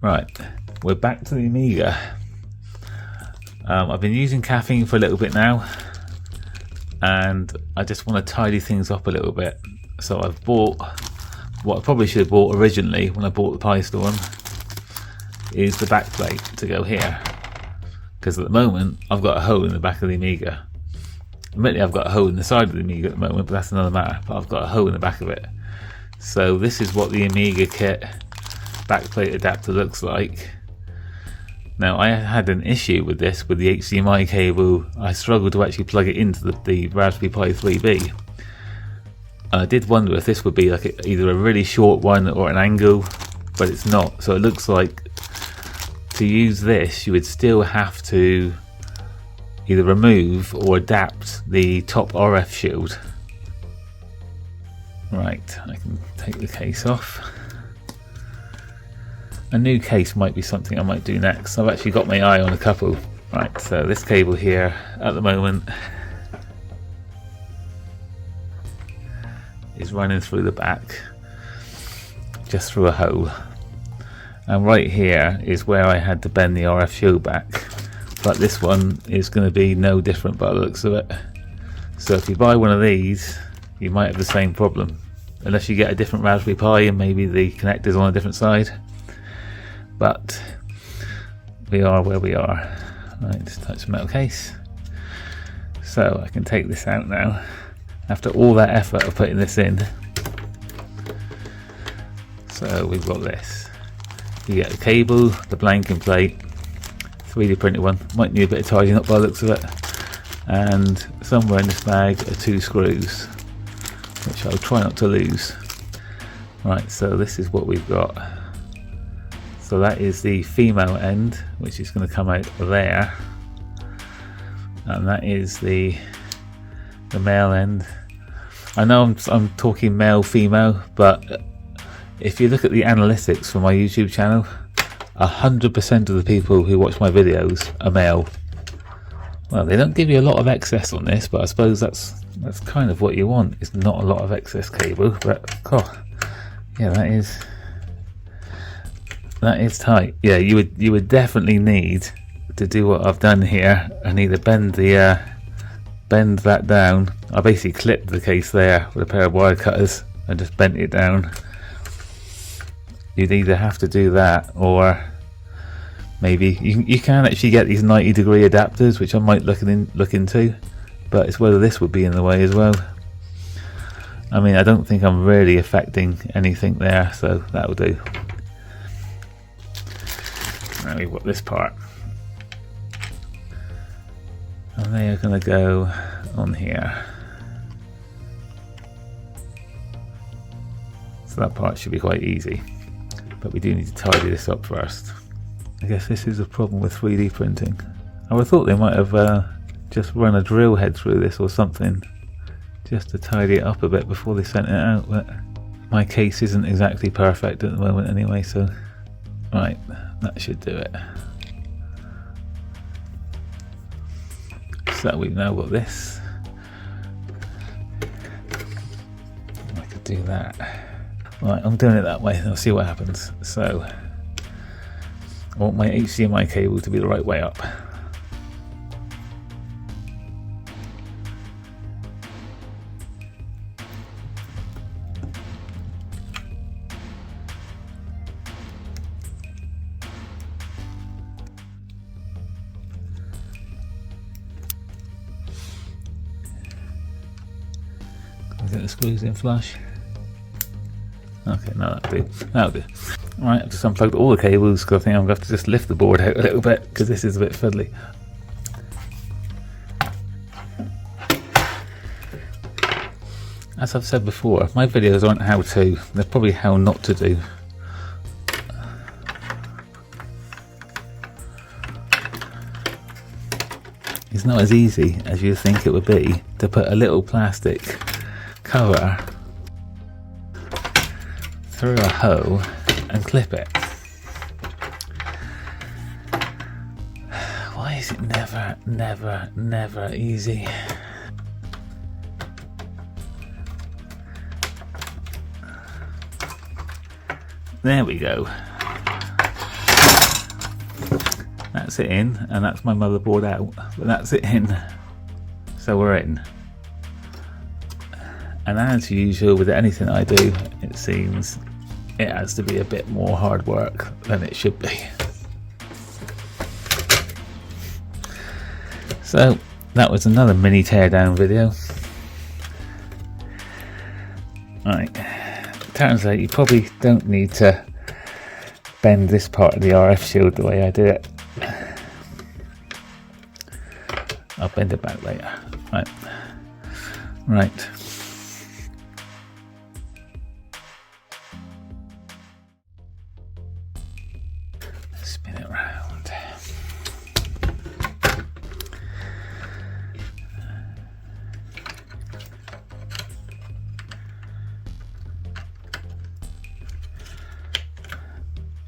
Right, we're back to the Amiga. I've been using Caffeine for a little bit now, and I just want to tidy things up a little bit. So I've bought what I probably should have bought originally when I bought the PiStorm, is the backplate to go here. Because at the moment, I've got a hole in the back of the Amiga. Admittedly, I've got a hole in the side of the Amiga at the moment, but that's another matter. But I've got a hole in the back of it. So this is what the Amigakit backplate adapter looks like. Now, I had an issue with this with the HDMI cable. I struggled to actually plug it into the Raspberry Pi 3B. I did wonder if this would be like either a really short one or an angle, but it's not. So it looks like to use this, you would still have to either remove or adapt the top RF shield. Right, I can take the case off. A new case might be something I might do next. I've actually got my eye on a couple. Right, so this cable here at the moment is running through the back, just through a hole. And right here is where I had to bend the RF shield back. But this one is going to be no different by the looks of it. So if you buy one of these, you might have the same problem. Unless you get a different Raspberry Pi and maybe the connector's on a different side. But we are where we are. Right, just touch the metal case. So I can take this out now. After all that effort of putting this in. So we've got this. You get the cable, the blanking plate, 3D printed one. Might need a bit of tidying up by the looks of it. And somewhere in this bag are 2 screws, which I'll try not to lose. Right, so this is what we've got. So that is the female end, which is going to come out there, and that is the male end. I know I'm talking male female, but if you look at the analytics for my YouTube channel, 100% of the people who watch my videos are male. Well, they don't give you a lot of excess on this, but I suppose that's kind of what you want. It's not a lot of excess cable, but yeah, that is tight. Yeah, you would definitely need to do what I've done here and either bend that down. I basically clipped the case there with a pair of wire cutters and just bent it down. You'd either have to do that, or maybe you can actually get these 90-degree adapters, which I might look into, but it's whether this would be in the way as well. I mean, I don't think I'm really affecting anything there, so that'll do. Now we've got this part, and they are going to go on here. So that part should be quite easy, but we do need to tidy this up first. I guess this is a problem with 3D printing. I would have thought they might have just run a drill head through this or something, just to tidy it up a bit before they sent it out, but my case isn't exactly perfect at the moment anyway, so right, that should do it. So we've now got this. I could do that. Right, I'm doing it that way, I'll see what happens. So I want my HDMI cable to be the right way up. Get the screws in flush. Okay, no, that'll do. Right, I've just unplugged all the cables because I think I'm going to have to just lift the board out a little bit because this is a bit fiddly. As I've said before, my videos aren't how to, they're probably how not to do. It's not as easy as you think it would be to put a little plastic cover through a hole and clip it. Why is it never easy? There we go. That's it in, and that's my motherboard out, but that's it in. So we're in. And as usual with anything I do, it seems it has to be a bit more hard work than it should be. So that was another mini teardown video. Right, turns out you probably don't need to bend this part of the RF shield the way I did it. I'll bend it back later. Right. Spin it round.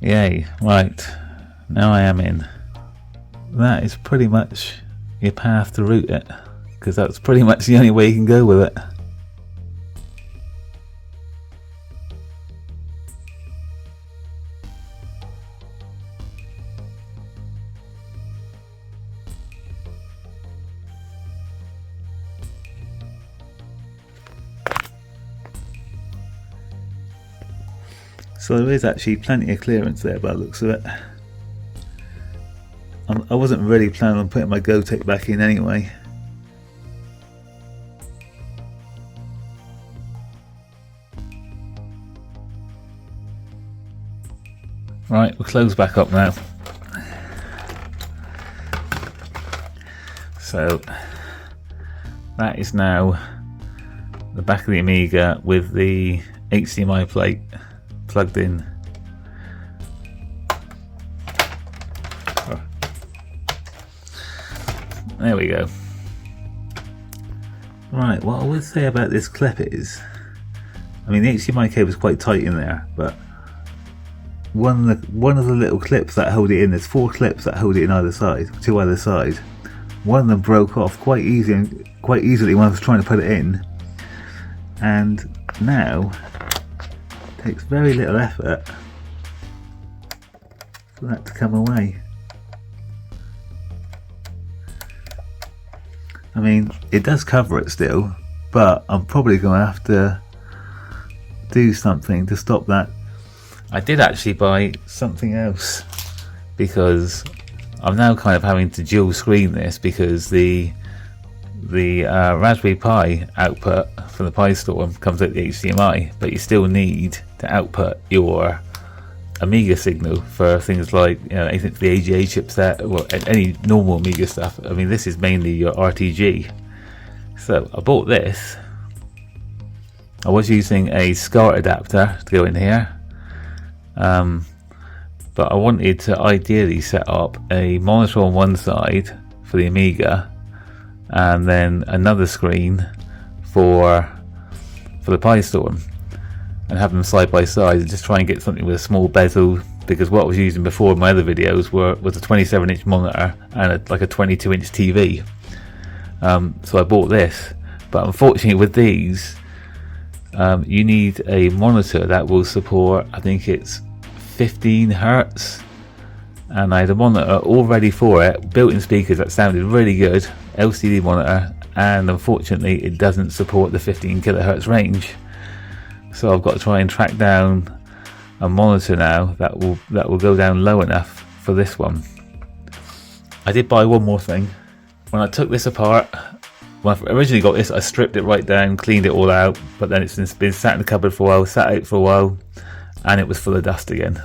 Yay, right. Now I am in. That is pretty much your path to route it, because that's pretty much the only way you can go with it. So there is actually plenty of clearance there by the looks of it. I wasn't really planning on putting my Gotek back in anyway. Right, we'll close back up now. So that is now the back of the Amiga with the HDMI plate plugged in. There we go. Right, what I would say about this clip is, I mean the HDMI cable is quite tight in there, but one of the little clips that hold it in, there's 4 clips that hold it in either side, 2 either side. One of them broke off quite easily when I was trying to put it in, and now it takes very little effort for that to come away. I mean, it does cover it still, but I'm probably going to have to do something to stop that. I did actually buy something else, because I'm now kind of having to dual screen this, because the Raspberry Pi output from the PiStorm comes out the HDMI, but you still need to output your Amiga signal for things like, you know, anything for the AGA chipset or any normal Amiga stuff. I mean, this is mainly your RTG. So I bought this. I was using a SCART adapter to go in here, but I wanted to ideally set up a monitor on one side for the Amiga, and then another screen for the PiStorm, and have them side by side, and just try and get something with a small bezel, because what I was using before in my other videos was a 27-inch monitor and like a 22-inch TV. So I bought this, but unfortunately with these, you need a monitor that will support, I think it's 15 Hertz, and I had a monitor all ready for it, built-in speakers that sounded really good, LCD monitor, and unfortunately it doesn't support the 15 kilohertz range. So I've got to try and track down a monitor now that will go down low enough for this one. I did buy one more thing. When I took this apart, when I originally got this, I stripped it right down, cleaned it all out, but then it's been sat in the cupboard for a while, sat out for a while, and it was full of dust again.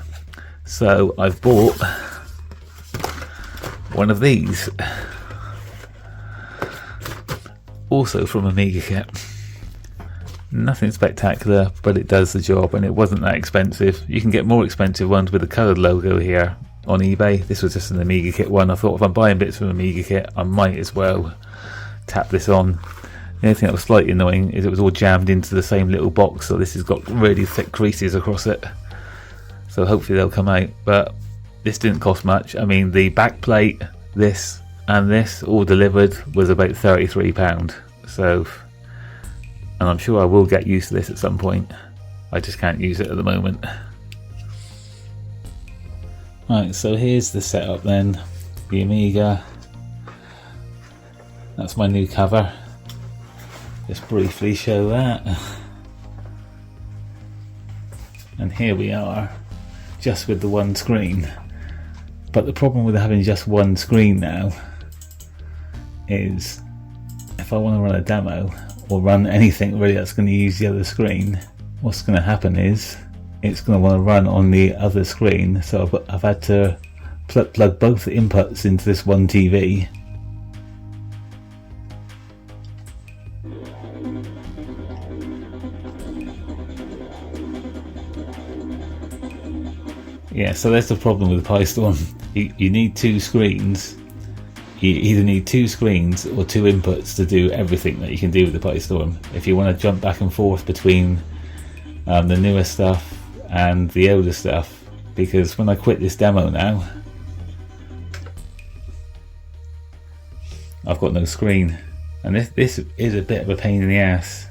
So I've bought one of these, also from Amigakit. Nothing spectacular, but it does the job, and it wasn't that expensive. You can get more expensive ones with the coloured logo here on eBay. This was just an Amigakit one. I thought if I'm buying bits from Amigakit, I might as well tap this on. The only thing that was slightly annoying is it was all jammed into the same little box, so this has got really thick creases across it. So hopefully they'll come out, but this didn't cost much. I mean, the back plate, this and this all delivered was about £33. So, and I'm sure I will get used to this at some point. I just can't use it at the moment. Right, so here's the setup then. the Amiga. That's my new cover. Just briefly show that. And here we are, just with the one screen. But the problem with having just one screen now is if I want to run a demo or run anything really that's going to use the other screen, what's going to happen is it's going to want to run on the other screen. So I've had to plug both inputs into this one TV. Yeah, so that's the problem with the PiStorm. You need two screens. You either need two screens or two inputs to do everything that you can do with the PiStorm. If you want to jump back and forth between the newer stuff and the older stuff, because when I quit this demo now, I've got no screen, and this is a bit of a pain in the ass.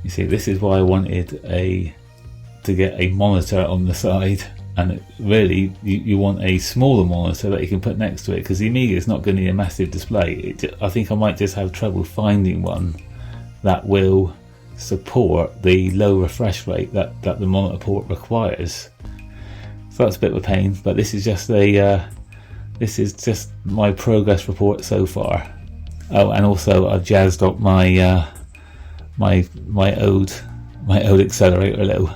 You see, this is why I wanted to get a monitor on the side, and really you want a smaller monitor that you can put next to it, because the Amiga is not going to need a massive display. I think I might just have trouble finding one that will support the low refresh rate that the monitor port requires. So that's a bit of a pain, but this is just my progress report so far. Oh, and also I've jazzed up my my old accelerator a little.